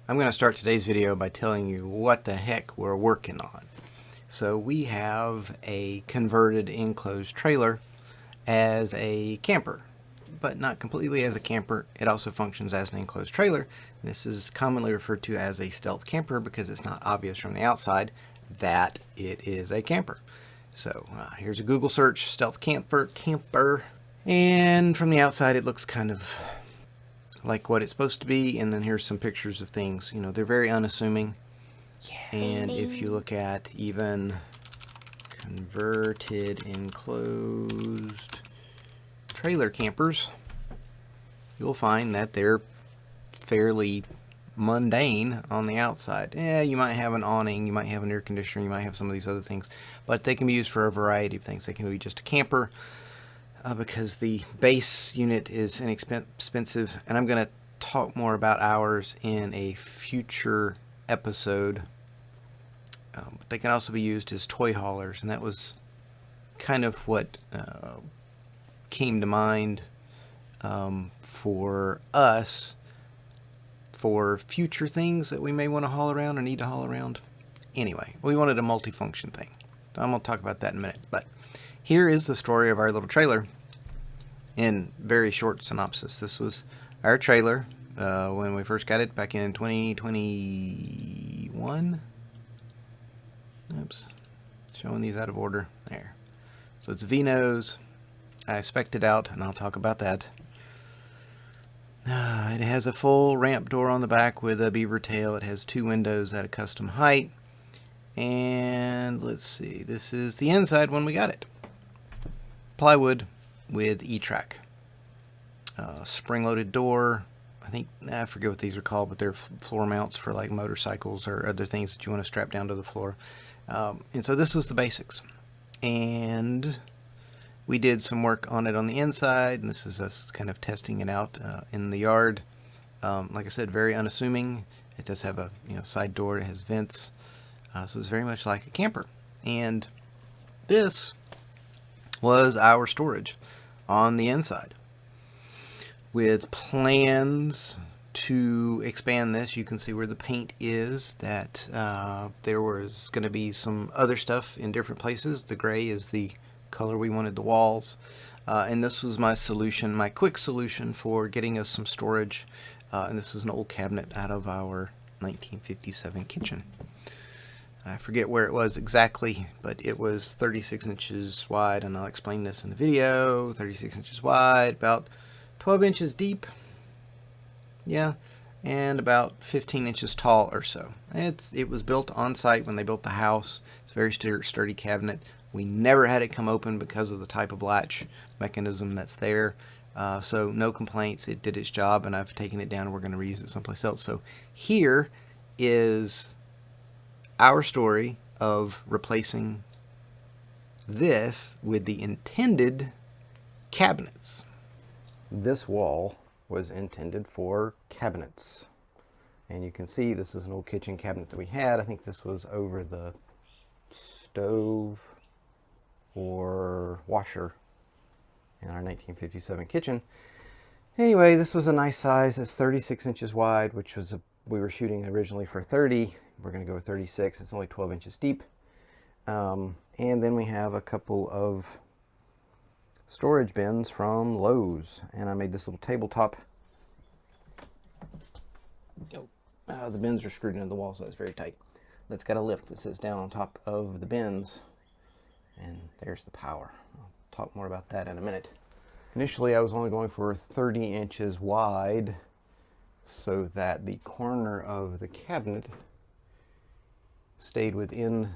I'm going to start today's video by telling you what the heck we're working on. So we have a converted enclosed trailer as a camper, but not completely as a camper. It also functions as an enclosed trailer. This is commonly referred to as a stealth camper because it's not obvious from the outside that it is a camper. So here's a Google search, stealth camper, and from the outside it looks kind of like what it's supposed to be, and then here's some pictures of things. You know, they're very unassuming. Yeah, and if you look at even converted enclosed trailer campers, you'll find that they're fairly mundane on the outside. Yeah, you might have an awning, you might have an air conditioner, you might have some of these other things, but they can be used for a variety of things. They can be just a camper, because the base unit is inexpensive, and I'm going to talk more about ours in a future episode. But they can also be used as toy haulers, and that was kind of what came to mind for us for future things that we may want to haul around or need to haul around. Anyway, we wanted a multifunction thing. So I'm going to talk about that in a minute. But here is the story of our little trailer in very short synopsis. This was our trailer when we first got it back in 2021. Oops, showing these out of order. There. So it's V-nose. I spec'd it out, and I'll talk about that. It has a full ramp door on the back with a beaver tail. It has 2 windows at a custom height. And let's see, this is the inside when we got it. Plywood with E-track. Spring-loaded door. I forget what these are called, but they're floor mounts for like motorcycles or other things that you want to strap down to the floor. And so this was the basics. And we did some work on it on the inside, and this is us kind of testing it out in the yard. Like I said, very unassuming. It does have a side door. It has vents. So it's very much like a camper. And this was our storage on the inside, with plans to expand this. You can see where the paint is, that there was going to be some other stuff in different places. The gray is the color we wanted the walls, and this was my solution, my quick solution for getting us some storage. And this is an old cabinet out of our 1957 kitchen. I forget where it was exactly, but it was 36 inches wide, and I'll explain this in the video. 36 inches wide, about 12 inches deep, yeah, and about 15 inches tall or so. It was built on site when they built the house. It's a very sturdy cabinet. We never had it come open because of the type of latch mechanism that's there. So no complaints. It did its job, and I've taken it down, and we're going to reuse it someplace else. So here is our story of replacing this with the intended cabinets. This wall was intended for cabinets, and you can see this is an old kitchen cabinet that we had. I think this was over the stove or washer in our 1957 kitchen. Anyway, this was a nice size. It's 36 inches wide, which was we were shooting originally for 30. We're going to go with 36. It's only 12 inches deep. And then we have a couple of storage bins from Lowe's, and I made this little tabletop. The bins are screwed into the wall, so it's very tight. It's got a lift that sits down on top of the bins, and there's the power. I'll talk more about that in a minute. Initially, I was only going for 30 inches wide so that the corner of the cabinet stayed within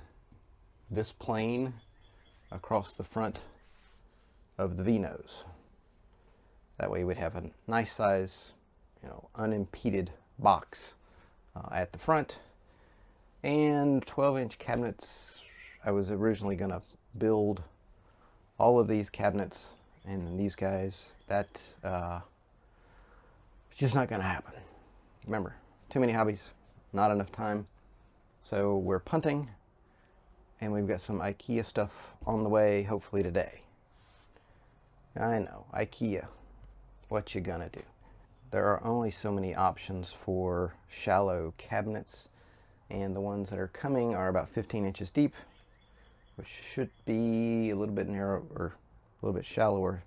this plane across the front of the V-nose. That way we'd have a nice size, unimpeded box at the front. And 12-inch cabinets, I was originally going to build all of these cabinets and then these guys. That's just not going to happen. Remember, too many hobbies, not enough time. So we're punting, and we've got some IKEA stuff on the way, hopefully today. I know, IKEA, what you gonna do? there are only so many options for shallow cabinets, and the ones that are coming are about 15 inches deep, which should be a little bit narrow or a little bit shallower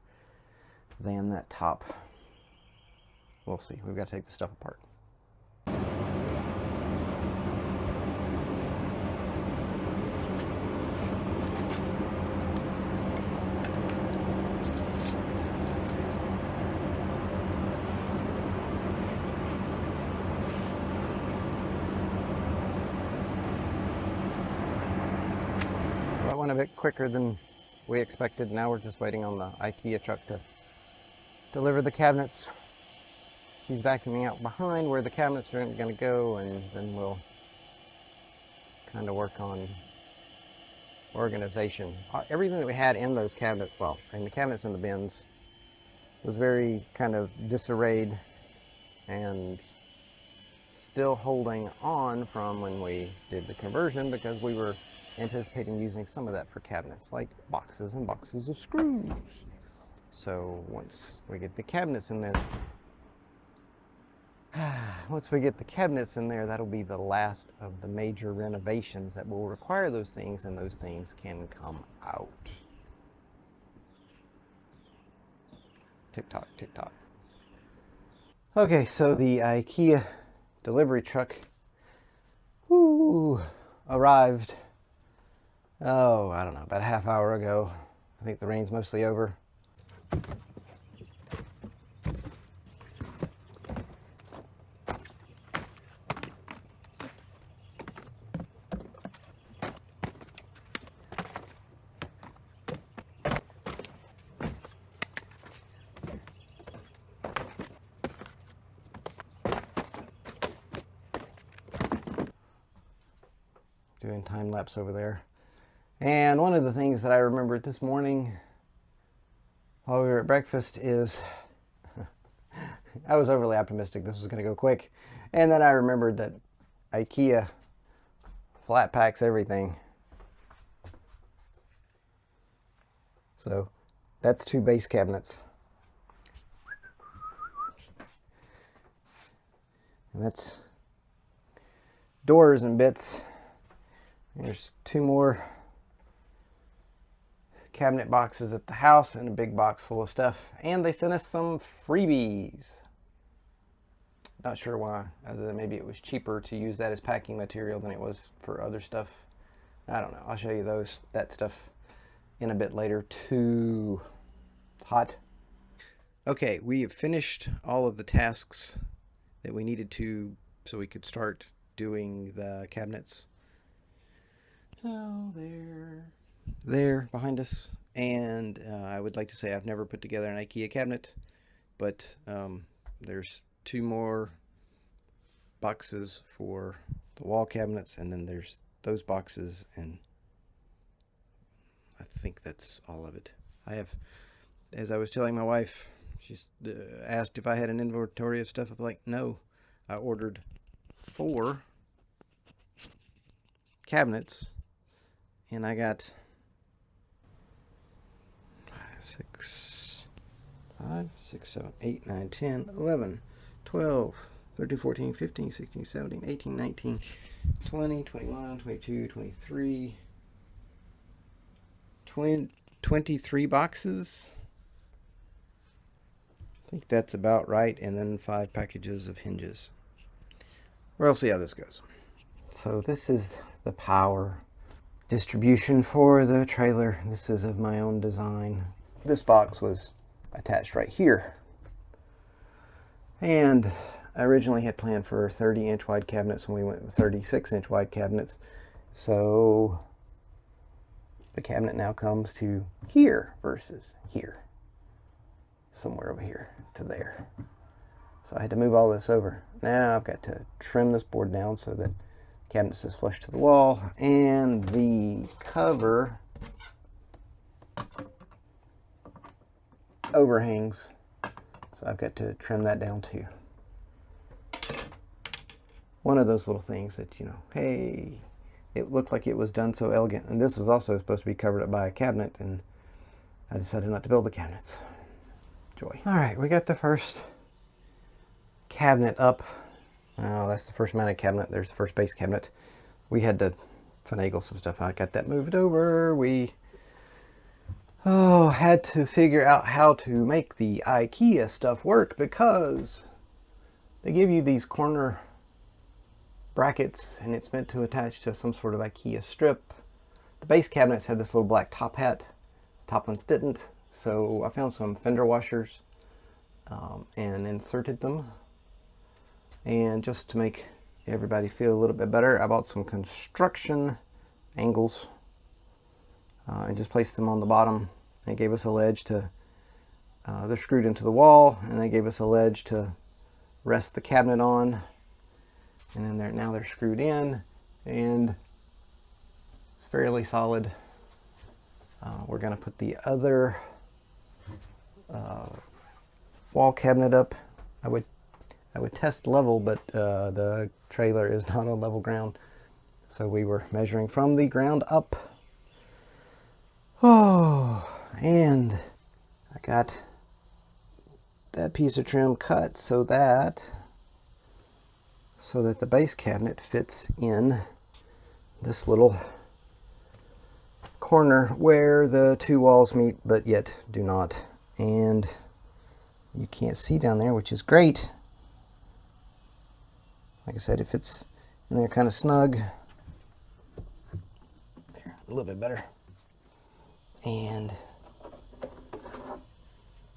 than that top. We'll see. We've got to take the stuff apart. That went a bit quicker than we expected. Now we're just waiting on the IKEA truck to deliver the cabinets. She's vacuuming out behind where the cabinets are going to go, and then we'll kind of work on organization. Everything that we had in those cabinets, well, in the cabinets in the bins, was very kind of disarrayed and still holding on from when we did the conversion, because we were anticipating using some of that for cabinets, like boxes and boxes of screws. So once we get the cabinets in there, that'll be the last of the major renovations that will require those things, and those things can come out. Tick tock, tick tock. Okay, so the IKEA delivery truck arrived, I don't know, about a half hour ago. I think the rain's mostly over. Doing time lapse over there. And one of the things that I remembered this morning while we were at breakfast is I was overly optimistic this was going to go quick. And then I remembered that IKEA flat packs everything. So that's 2 base cabinets. And that's doors and bits. There's 2 more cabinet boxes at the house and a big box full of stuff. And they sent us some freebies. Not sure why, other than maybe it was cheaper to use that as packing material than it was for other stuff. I don't know. I'll show you that stuff in a bit later. Too hot. Okay, we have finished all of the tasks that we needed to so we could start doing the cabinets. Oh, there behind us. And I would like to say I've never put together an IKEA cabinet, but there's 2 more boxes for the wall cabinets, and then there's those boxes, and I think that's all of it. I have, as I was telling my wife, she's asked if I had an inventory of stuff. I'm like, no. I ordered 4 cabinets, and I got 5, 6, 7, 8, 9, 10, 11, 12, 13, 14, 15, 16, 17, 18, 19, 20, 21, 22, 23, 23 boxes. I think that's about right. And then 5 packages of hinges. We'll see how this goes. So this is the power distribution for the trailer. This is of my own design. This box was attached right here. And I originally had planned for 30-inch wide cabinets, and we went with 36-inch wide cabinets. So the cabinet now comes to here versus here. Somewhere over here to there. So I had to move all this over. Now I've got to trim this board down so that the cabinet is flush to the wall, and the cover overhangs. So I've got to trim that down too. One of those little things that, you know, hey, it looked like it was done so elegant. And this was also supposed to be covered up by a cabinet, and I decided not to build the cabinets. Joy. All right, we got the first cabinet up. Oh, that's the first mounted cabinet. There's the first base cabinet. We had to finagle some stuff. I got that moved over. We had to figure out how to make the IKEA stuff work, because they give you these corner brackets and it's meant to attach to some sort of IKEA strip. The base cabinets had this little black top hat. The top ones didn't. So I found some fender washers and inserted them. And just to make everybody feel a little bit better, I bought some construction angles and just placed them on the bottom. They gave us a ledge to, they're screwed into the wall, and they gave us a ledge to rest the cabinet on. And then now they're screwed in, and it's fairly solid. We're going to put the other wall cabinet up. I would test level, but the trailer is not on level ground, so we were measuring from the ground up. Oh, and I got that piece of trim cut so that the base cabinet fits in this little corner where the two walls meet but yet do not. And you can't see down there, which is great. Like I said, it fits in there kind of snug. There, a little bit better. And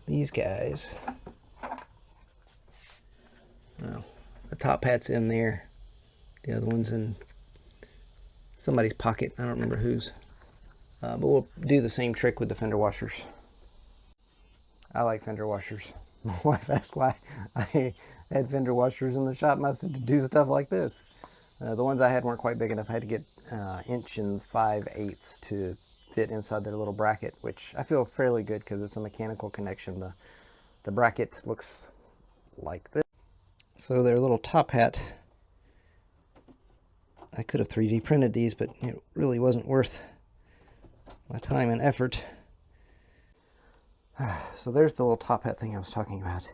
these guys, well, the top hat's in there. The other one's in somebody's pocket. I don't remember whose. But we'll do the same trick with the fender washers. I like fender washers. My wife asked why I had fender washers in the shop. I said to do stuff like this. The ones I had weren't quite big enough. I had to get 1 5/8 to fit inside their little bracket, which I feel fairly good because it's a mechanical connection. The bracket looks like this. So their little top hat, I could have 3D printed these, but it really wasn't worth my time and effort. So there's the little top hat thing I was talking about.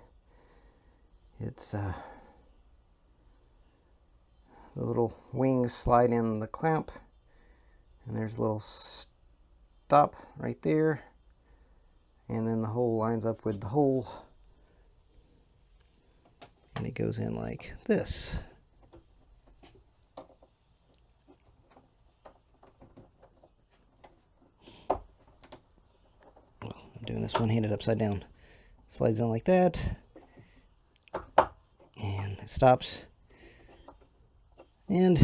It's the little wings slide in the clamp, and there's a little stop right there, and then the hole lines up with the hole, and it goes in like this. Well, I'm doing this one-handed upside down. Slides in like that, and it stops, and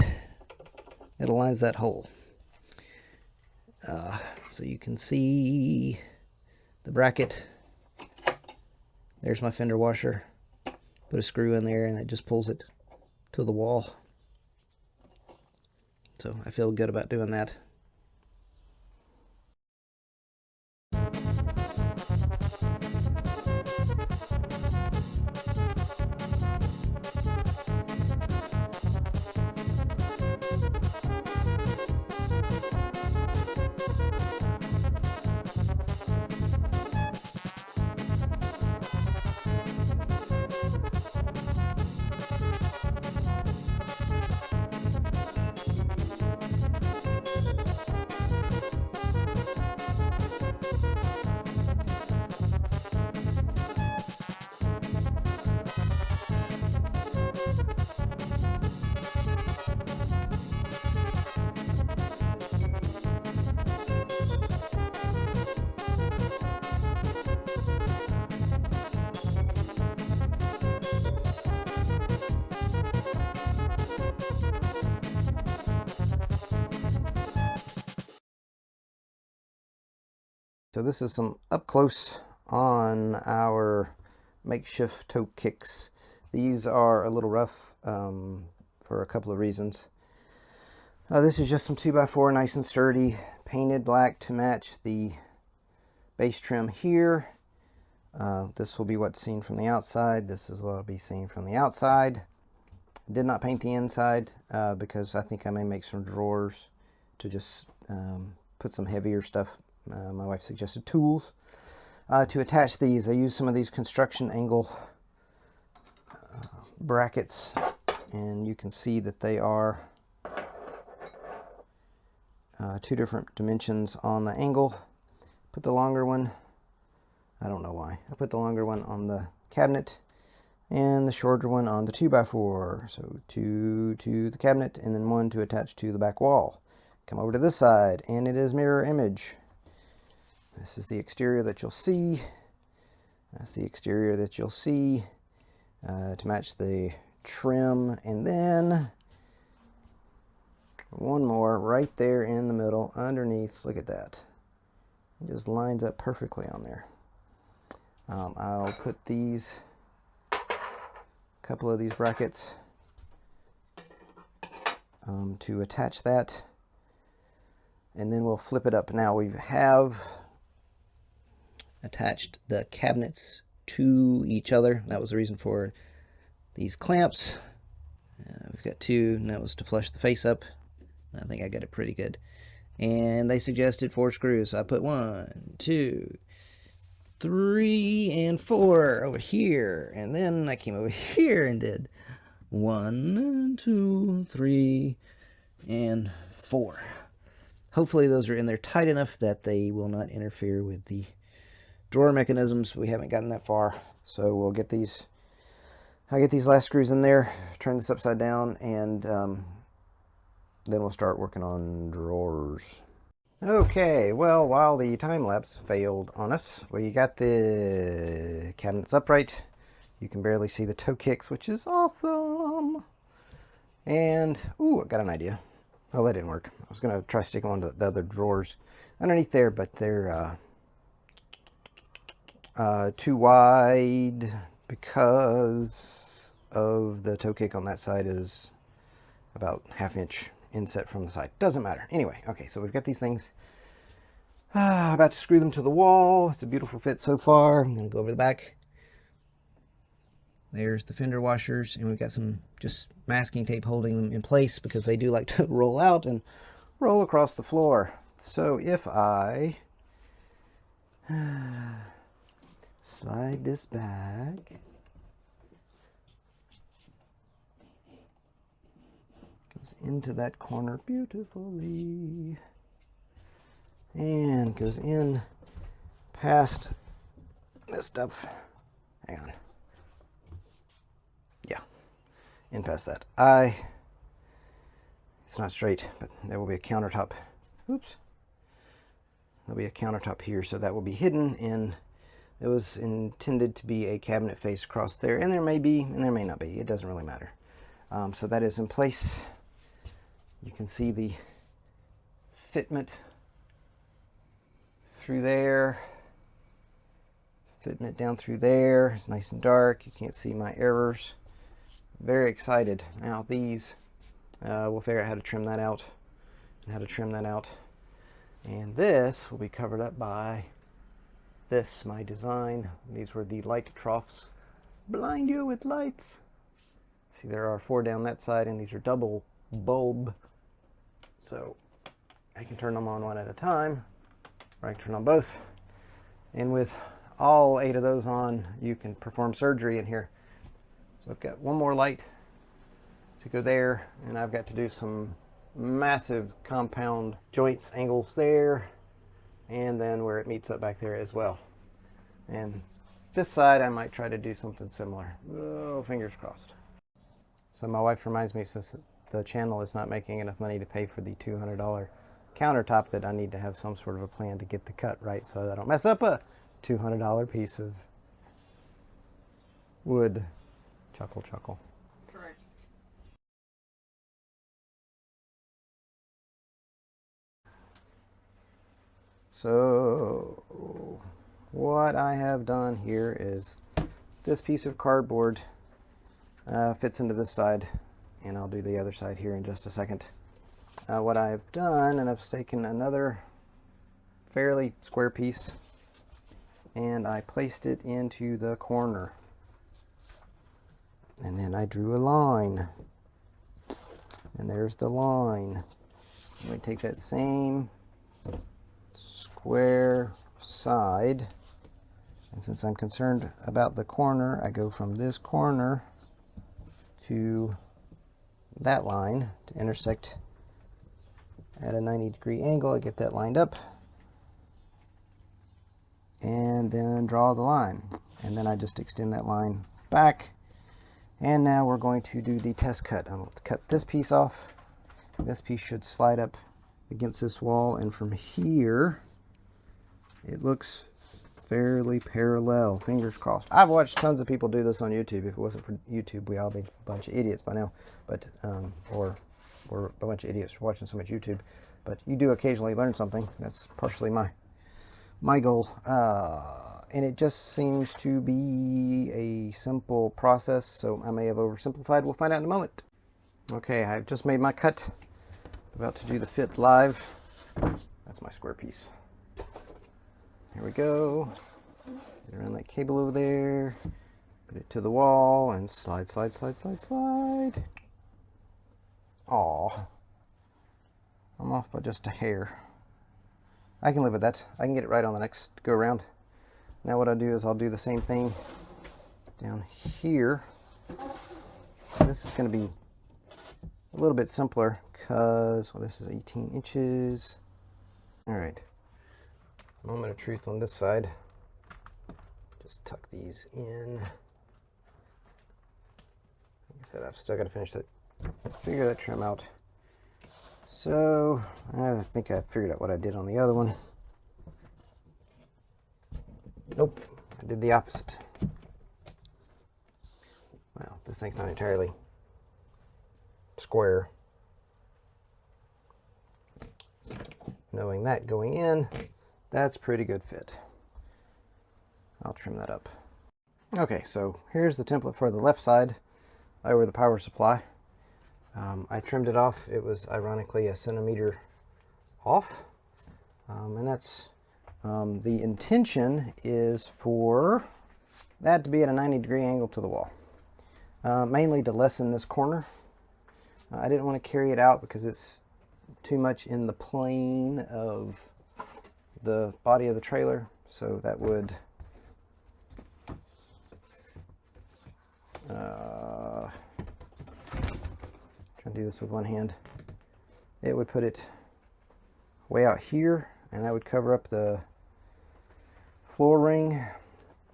it aligns that hole. So you can see the bracket. There's my fender washer. Put a screw in there and it just pulls it to the wall. So I feel good about doing that. So this is some up close on our makeshift toe kicks. These are a little rough for a couple of reasons. This is just some 2x4, nice and sturdy, painted black to match the base trim here. This will be what's seen from the outside. This is what will be seen from the outside. Did not paint the inside because I think I may make some drawers to just put some heavier stuff. My wife suggested tools to attach these. I used some of these construction angle brackets, and you can see that they are two different dimensions on the angle. Put the longer one, I don't know why, I put the longer one on the cabinet and the shorter one on the 2x4. So 2 to the cabinet and then 1 to attach to the back wall. Come over to this side and it is mirror image. This is the exterior that you'll see. That's the exterior that you'll see to match the trim, and then one more right there in the middle underneath. Look at that. It just lines up perfectly on there. I'll put these, couple of these brackets to attach that, and then we'll flip it up. Now we have attached the cabinets to each other. That was the reason for these clamps. We've got two, and that was to flush the face up. I think I got it pretty good. And they suggested 4 screws, so I put 1, 2, 3, and 4 over here. And then I came over here and did 1, 2, 3, and 4. Hopefully those are in there tight enough that they will not interfere with the drawer mechanisms. We haven't gotten that far, so we'll get these. I'll get these last screws in there, turn this upside down, and then we'll start working on drawers. Okay, well, while the time lapse failed on us, we got the cabinets upright. You can barely see the toe kicks, which is awesome. And ooh, I got an idea. Oh, that didn't work. I was gonna try sticking one to the other drawers underneath there, but they're too wide because of the toe kick on that side is about ½ inch inset from the side. Doesn't matter. Anyway, okay, so we've got these things. About to screw them to the wall. It's a beautiful fit so far. I'm going to go over the back. There's the fender washers, and we've got some just masking tape holding them in place because they do like to roll out and roll across the floor. So if I slide this back, goes into that corner beautifully, and goes in past this stuff. Hang on. Yeah, in past that. It's not straight, but there will be a countertop. Oops. There'll be a countertop here, so that will be hidden, and it was intended to be a cabinet face across there, and there may be, and there may not be. It doesn't really matter. So that is in place. You can see the fitment through there. Fitment down through there. It's nice and dark. You can't see my errors. Very excited. Now these, we'll figure out how to trim that out and how to trim that out. And this will be covered up by this, my design. These were the light troughs. Blind you with lights. See, there are 4 down that side, and these are double bulb. So I can turn them on one at a time, or I can turn on both. And with all 8 of those on, you can perform surgery in here. So I've got one more light to go there, and I've got to do some massive compound joints, angles there, and then where it meets up back there as well. And this side I might try to do something similar. Oh, fingers crossed. So my wife reminds me, since the channel is not making enough money to pay for the $200 countertop, that I need to have some sort of a plan to get the cut right so that I don't mess up a $200 piece of wood. Chuckle, chuckle. Correct. So what I have done here is this piece of cardboard fits into this side, and I'll do the other side here in just a second. What I've done, and I've taken another fairly square piece and I placed it into the corner, and then I drew a line, and there's the line. I'm going to take that same square side, and since I'm concerned about the corner, I go from this corner to that line to intersect at a 90-degree angle. I get that lined up, and then draw the line, and then I just extend that line back. And now we're going to do the test cut. I'm going to cut this piece off. This piece should slide up against this wall, and from here it looks fairly parallel. Fingers crossed. I've watched tons of people do this on YouTube. If it wasn't for YouTube, we'd all be a bunch of idiots by now. But or a bunch of idiots for watching so much YouTube. But you do occasionally learn something. That's partially my goal. And it just seems to be a simple process, so I may have oversimplified. We'll find out in a moment. Okay, I've just made my cut. About to do the fit live. That's my square piece. Here we go. Get around that cable over there. Put it to the wall and slide, slide, slide, slide, slide. Aw. I'm off by just a hair. I can live with that. I can get it right on the next go around. Now what I'll do is I'll do the same thing down here. This is going to be a little bit simpler because, well, this is 18 inches. All right. Moment of truth on this side. Just tuck these in. Like I said, I've still got to finish that. Figure that trim out. So I think I figured out what I did on the other one. Nope, I did the opposite. Well, this thing's not entirely square. So, knowing that going in, that's pretty good fit. I'll trim that up. Okay, so here's the template for the left side over the power supply. I trimmed it off. It was ironically a centimeter off, and that's the intention is for that to be at a 90-degree angle to the wall, mainly to lessen this corner. I didn't want to carry it out because it's too much in the plane of the body of the trailer, so that would trying to do this with one hand. It would put it way out here, and that would cover up the floor ring.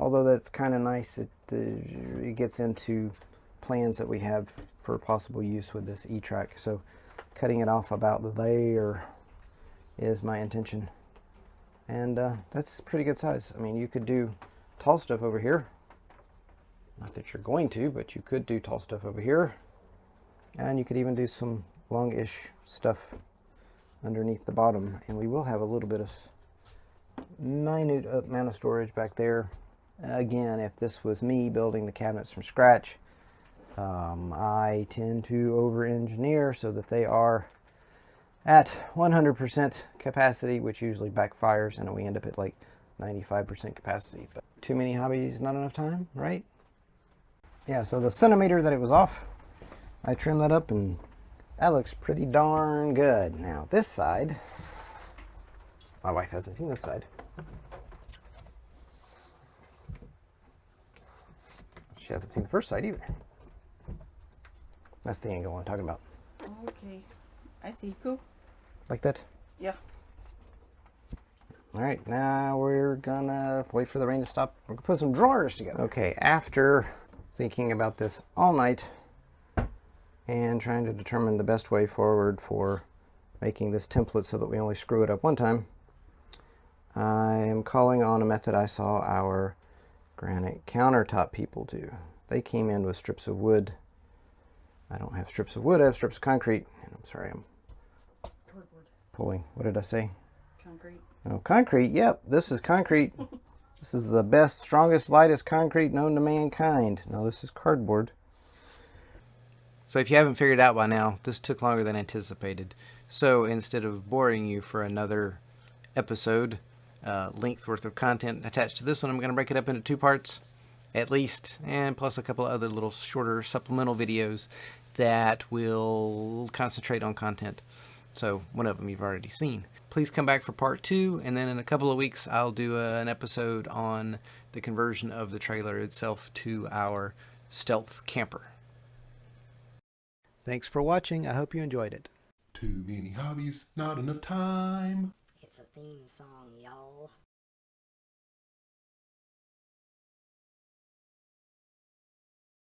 Although that's kind of nice, it gets into plans that we have for possible use with this E-track. So cutting it off about there is my intention, and that's pretty good size. I mean, you could do tall stuff over here. Not that you're going to, but you could do tall stuff over here. And you could even do some long-ish stuff underneath the bottom. And we will have a little bit of minute amount of storage back there. Again, if this was me building the cabinets from scratch, I tend to over-engineer so that they are at 100% capacity, which usually backfires, and we end up at like 95% capacity. But too many hobbies, not enough time, right? Yeah, so the centimeter that it was off, I trimmed that up, and that looks pretty darn good. Now this side, my wife hasn't seen this side. She hasn't seen the first side either. That's the angle I'm talking about. Okay, I see. Cool. Like that? Yeah. All right, now we're gonna wait for the rain to stop. We're gonna put some drawers together. Okay, after thinking about this all night and trying to determine the best way forward for making this template so that we only screw it up one time, I am calling on a method I saw our granite countertop people do. They came in with strips of wood. I don't have strips of wood, I have strips of concrete. I'm sorry, I'm Cardboard. pulling. What did I say? Concrete. Oh, concrete. Yep, this is concrete. This is the best, strongest, lightest concrete known to mankind. No, this is cardboard. So if you haven't figured it out by now, this took longer than anticipated. So instead of boring you for another episode, length worth of content attached to this one, I'm going to break it up into 2 parts at least, and plus a couple of other little shorter supplemental videos that will concentrate on content. So one of them you've already seen. Please come back for part 2, and then in a couple of weeks I'll do an episode on the conversion of the trailer itself to our stealth camper. Thanks for watching. I hope you enjoyed it. Too many hobbies, not enough time. It's a theme song, y'all.